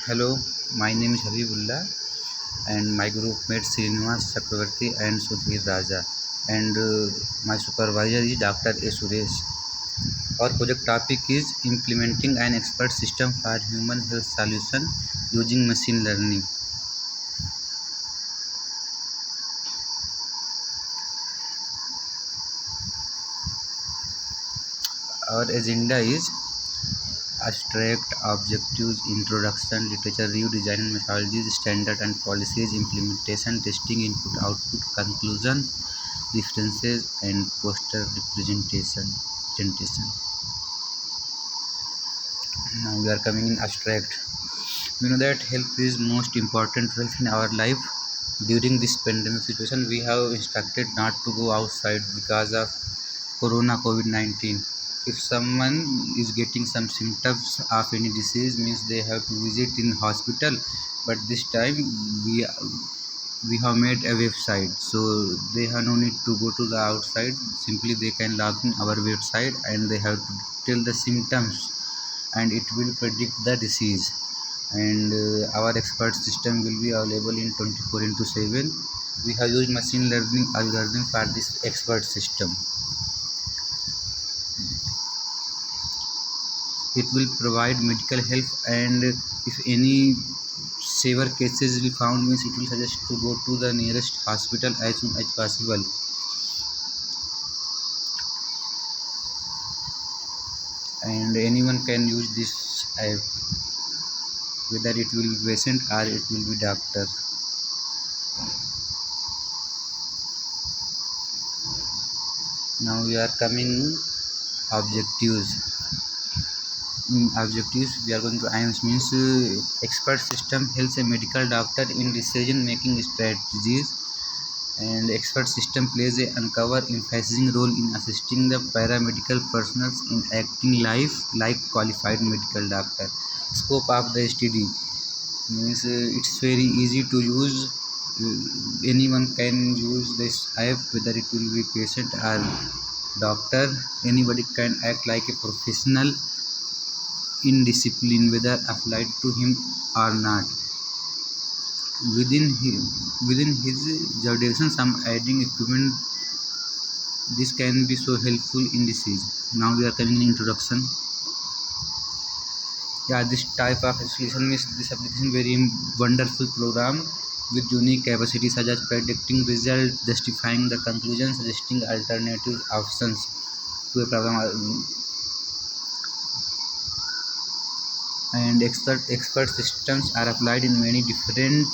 Hello, my name is Habibullah and my group mates Srinivas Chakravarti and Sudhir Raja and my supervisor is Dr. A. Suresh. Our project topic is implementing an expert system for human health solution using machine learning. Our agenda is abstract, objectives, introduction, literature review, design and methodologies, standard and policies, implementation, testing, input, output, conclusions, references, and poster presentation. Now we are coming in abstract. We know that health is most important wealth in our life. During this pandemic situation, we have instructed not to go outside because of Corona COVID-19. If someone is getting some symptoms of any disease, means they have to visit in hospital. But this time we have made a website, so they have no need to go to the outside. Simply they can log in our website and they have to tell the symptoms and it will predict the disease. And our expert system will be available in 24 into 7. We have used machine learning algorithm for this expert system. It will provide medical help, and if any severe cases will found, means it will suggest to go to the nearest hospital as soon as possible. And anyone can use this app, whether it will be patient or it will be doctor. Now we are coming objectives. In objectives we are going to IMS means expert system helps a medical doctor in decision making strategies, and expert system plays a uncover emphasizing role in assisting the paramedical personnel in acting life like qualified medical doctor. Scope of the study means it's very easy to use. Anyone can use this app, whether it will be patient or doctor. Anybody can act like a professional in discipline, whether applied to him or not. Within his jurisdiction, some adding equipment, this can be so helpful in disease. Now we are coming in introduction. Yeah, this type of solution is this application very wonderful program with unique capacities such as predicting result, justifying the conclusion, suggesting alternative options to a problem. And expert systems are applied in many different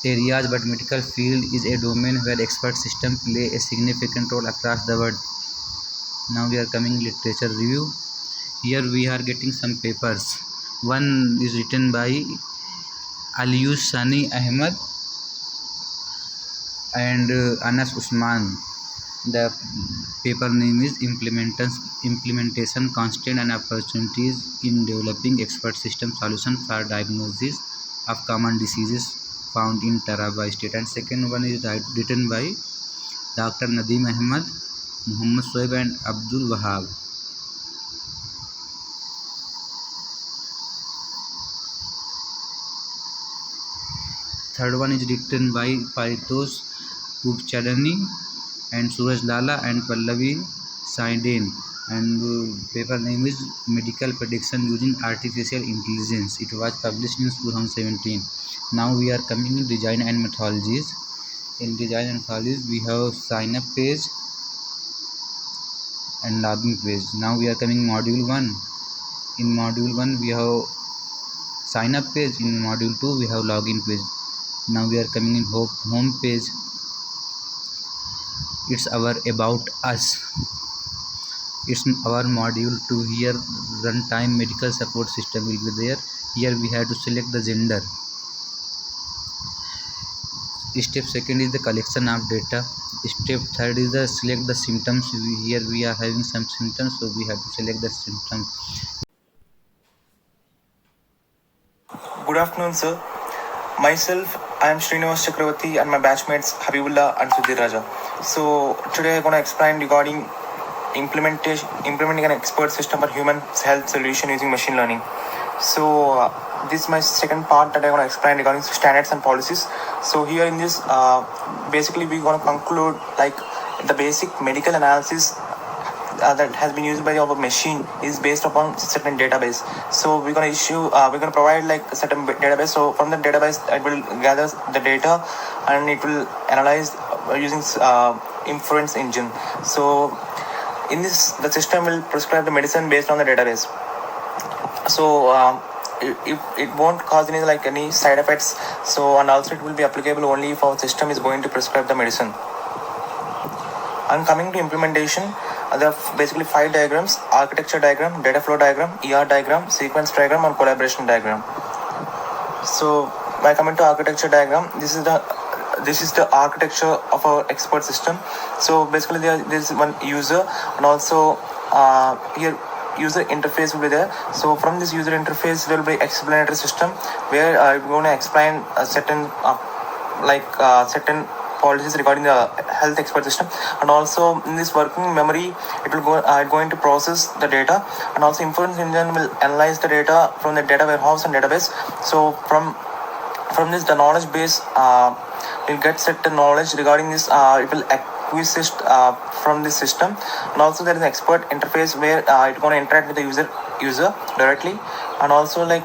areas, but medical field is a domain where expert systems play a significant role across the world. Now we are coming literature review. Here we are getting some papers. One is written by Aliyu Sani Ahmed and Anas Usman. The paper name is Implementation Constraint and Opportunities in Developing Expert System Solution for Diagnosis of Common Diseases Found in Taraba State. And second one is written by Dr. Nadeem Ahmed, Muhammad Soeb and Abdul Wahab. Third one is written by Paritosh Pugchadani and Suraj Lala and Pallavi Saiden, and paper name is Medical Prediction Using Artificial Intelligence. It was published in 2017. Now we are coming in design and methodologies. In design and methodologies we have sign up page and login page. Now we are coming module 1. In module 1 we have sign up page. In module 2 we have login page. Now we are coming in home page. It's our about us. It's our module 2. Here runtime medical support system will be there. Here we have to select the gender. Step second is the collection of data. Step third is the select the symptoms. Here we are having some symptoms, so we have to select the symptoms. Good afternoon, sir. Myself, I am Srinivas Chakravarti and my batchmates Habibullah and Sudhir Raja. So today I'm going to explain regarding implementing an expert system for human health solution using machine learning. So this is my second part that I want to explain regarding standards and policies. So here in this, basically we want to conclude like the basic medical analysis that has been used by our machine is based upon certain database. So we're gonna provide like a certain database. So from the database, it will gather the data and it will analyze using inference engine. So in this, the system will prescribe the medicine based on the database. So it won't cause any side effects. So and also it will be applicable only if our system is going to prescribe the medicine. And coming to implementation, there are basically 5 diagrams: architecture diagram, data flow diagram, ER diagram, sequence diagram, and collaboration diagram. So by coming to architecture diagram, this is the architecture of our expert system. So basically there is one user, and also here user interface will be there. So from this user interface there will be explanatory system where I'm going to explain a certain certain policies regarding the health expert system. And also in this working memory, it will going to process the data, and also inference engine will analyze the data from the data warehouse and database. So from this, the knowledge base will get certain knowledge regarding this. It will acquire from this system. And also there is an expert interface where it's going to interact with the user directly. And also there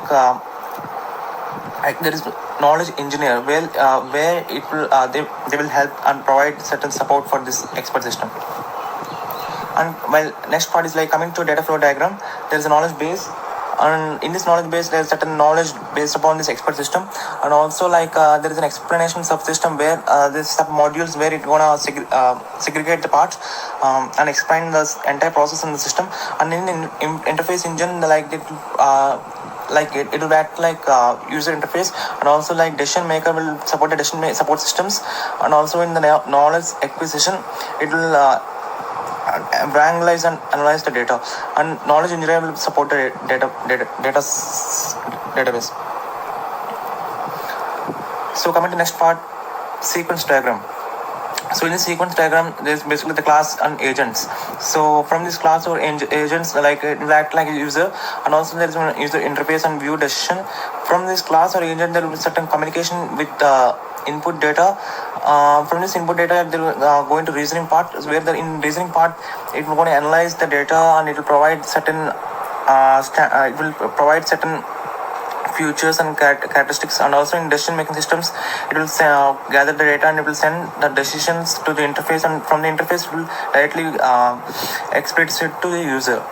is knowledge engineer where it will they will help and provide certain support for this expert system. And while next part is coming to data flow diagram, there is a knowledge base, and in this knowledge base there is certain knowledge based upon this expert system. And also there is an explanation subsystem where there's sub modules where it gonna segregate the parts and explain the entire process in the system. And in interface engine, it will act like user interface. And also decision maker will support the support systems. And also in the knowledge acquisition, it will wranglize and analyze the data, and knowledge engineer will support the database. So coming to next part, sequence diagram. So in the sequence diagram, there's basically the class and agents. So from this class or agents, it will act like a user, and also there is a user interface and view decision. From this class or agent, there will be certain communication with input data. From this input data, they will go into reasoning part, where in reasoning part, it will going to analyze the data, and it will provide certain features and characteristics. And also in decision making systems, it will gather the data, and it will send the decisions to the interface, and from the interface it will directly express it to the user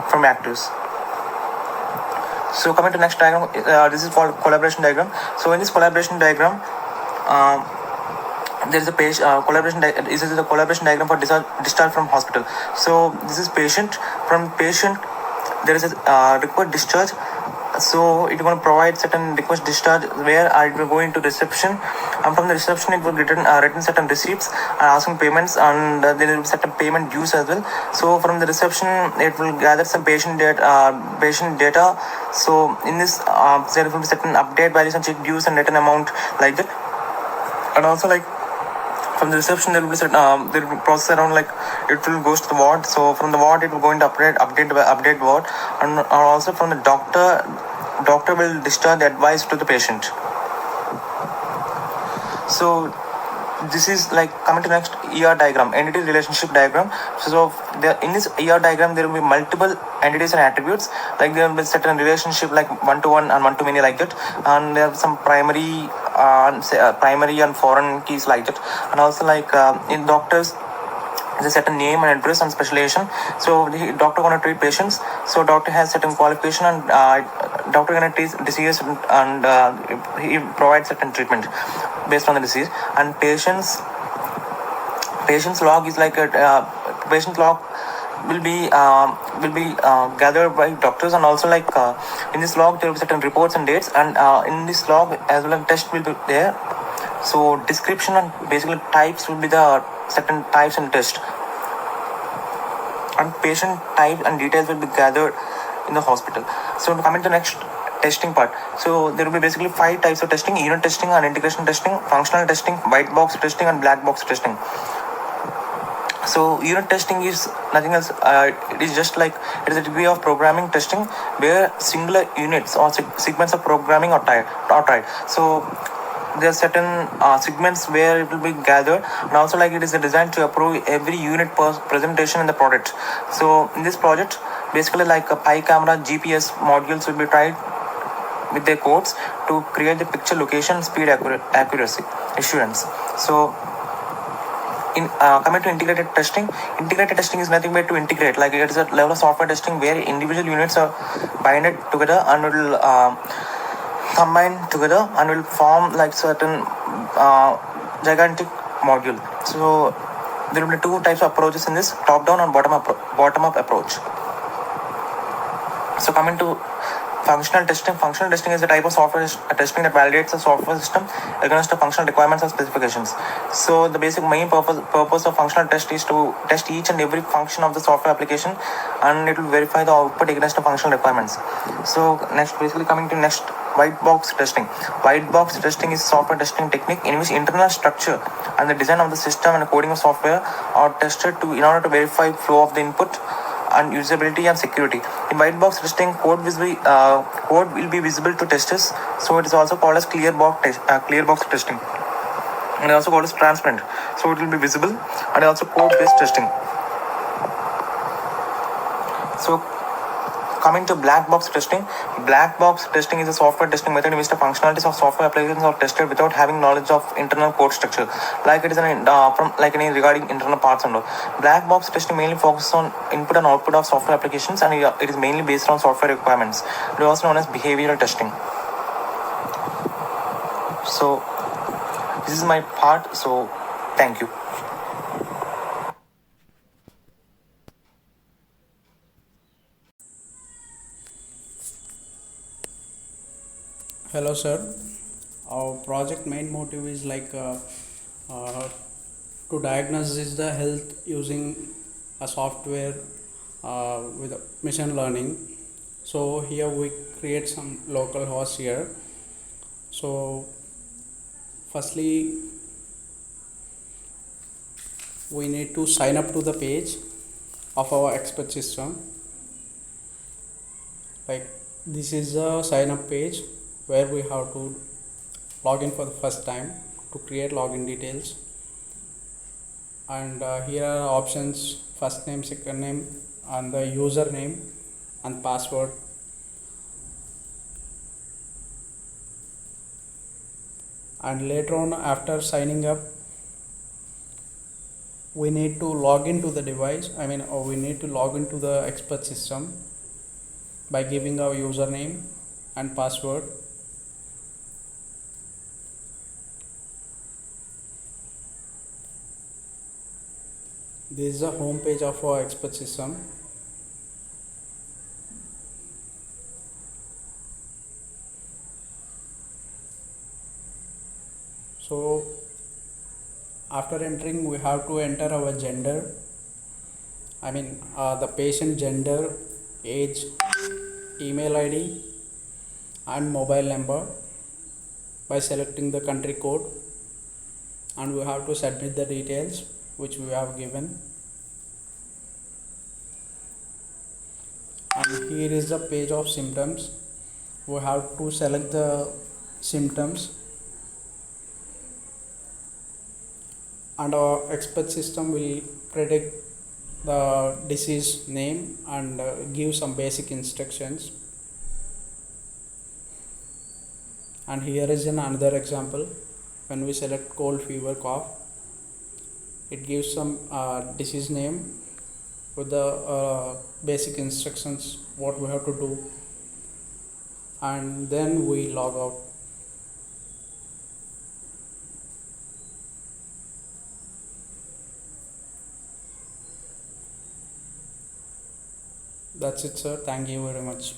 from actors. So coming to next diagram, this is called collaboration diagram. So in this collaboration diagram, there is a page this is the collaboration diagram for discharge from hospital. So this is patient. From patient, there is a required discharge. So it will provide certain request discharge where I will go into reception, and from the reception it will written certain receipts asking payments, and there will be certain payment dues as well. So from the reception it will gather some patient data. So in this there will be certain update values and check dues and return amount like that. And also from the reception there will be certain there will be process around it will goes to the ward. So from the ward it will go into update ward, and also from the doctor will discharge the advice to the patient. So this is coming to next ER diagram, entity relationship diagram. So in this ER diagram there will be multiple entities and attributes. There will be certain relationship one-to-one and one-to-many like that, and there are some primary and foreign keys like that. And also in doctors, there's a certain name and address and specialization. So the doctor gonna treat patients. So doctor has certain qualification, and doctor gonna treat disease, and he provides certain treatment based on the disease. And patient's log is patient log will be gathered by doctors. And also in this log there will be certain reports and dates, and in this log as well as test will be there. So description and basically types will be the certain types and test, and patient type and details will be gathered in the hospital. So coming to next testing part. So there will be basically 5 types of testing: unit testing and integration testing, functional testing, white box testing, and black box testing. So unit testing is nothing else. It is just like it is a degree of programming testing where singular units or segments of programming are tried. So there are certain segments where it will be gathered, and also like it is designed to approve every unit per presentation in the product. So in this project, basically like a pi camera GPS modules will be tried with their codes to create the picture location speed accuracy assurance. So in coming to integrated testing is nothing but to integrate, like it is a level of software testing where individual units are binded together and will combine together and will form like certain gigantic module. So there will be two types of approaches in this: top down and bottom up approach. So coming to functional testing. Functional testing is a type of software testing that validates a software system against the functional requirements and specifications. So the basic main purpose of functional test is to test each and every function of the software application, and it will verify the output against the functional requirements. So next, basically coming to next, white box testing. White box testing is software testing technique in which internal structure and the design of the system and the coding of software are tested to in order to verify flow of the input and usability and security. In white box testing, code will be visible to testers, so it is also called as clear box testing, and also called as transparent, so it will be visible, and also code based testing. So coming to black box testing. Black box testing is a software testing method in which the functionalities of software applications are tested without having knowledge of internal code structure, like it is from like any regarding internal parts and all. Black box testing mainly focuses on input and output of software applications, and it is mainly based on software requirements. It is also known as behavioral testing. So this is my part. So thank you. Hello, sir. Our project main motive is uh, to diagnose the health using a software with machine learning. So here we create some local hosts here. So firstly, we need to sign up to the page of our expert system. Like this is a sign up page where we have to log in for the first time to create login details, and here are options: first name, second name, and the username and password. And later on, after signing up, we need to log into the device, or we need to log into the expert system by giving our username and password. This is the home page of our expert system. So after entering, we have to enter our gender, the patient gender, age, email ID and mobile number by selecting the country code, and we have to submit the details which we have given. And here is the page of symptoms. We have to select the symptoms, and our expert system will predict the disease name and give some basic instructions. And here is another example. When we select cold, fever, cough, it gives some disease name with the basic instructions what we have to do, and then we log out. That's it, sir. Thank you very much.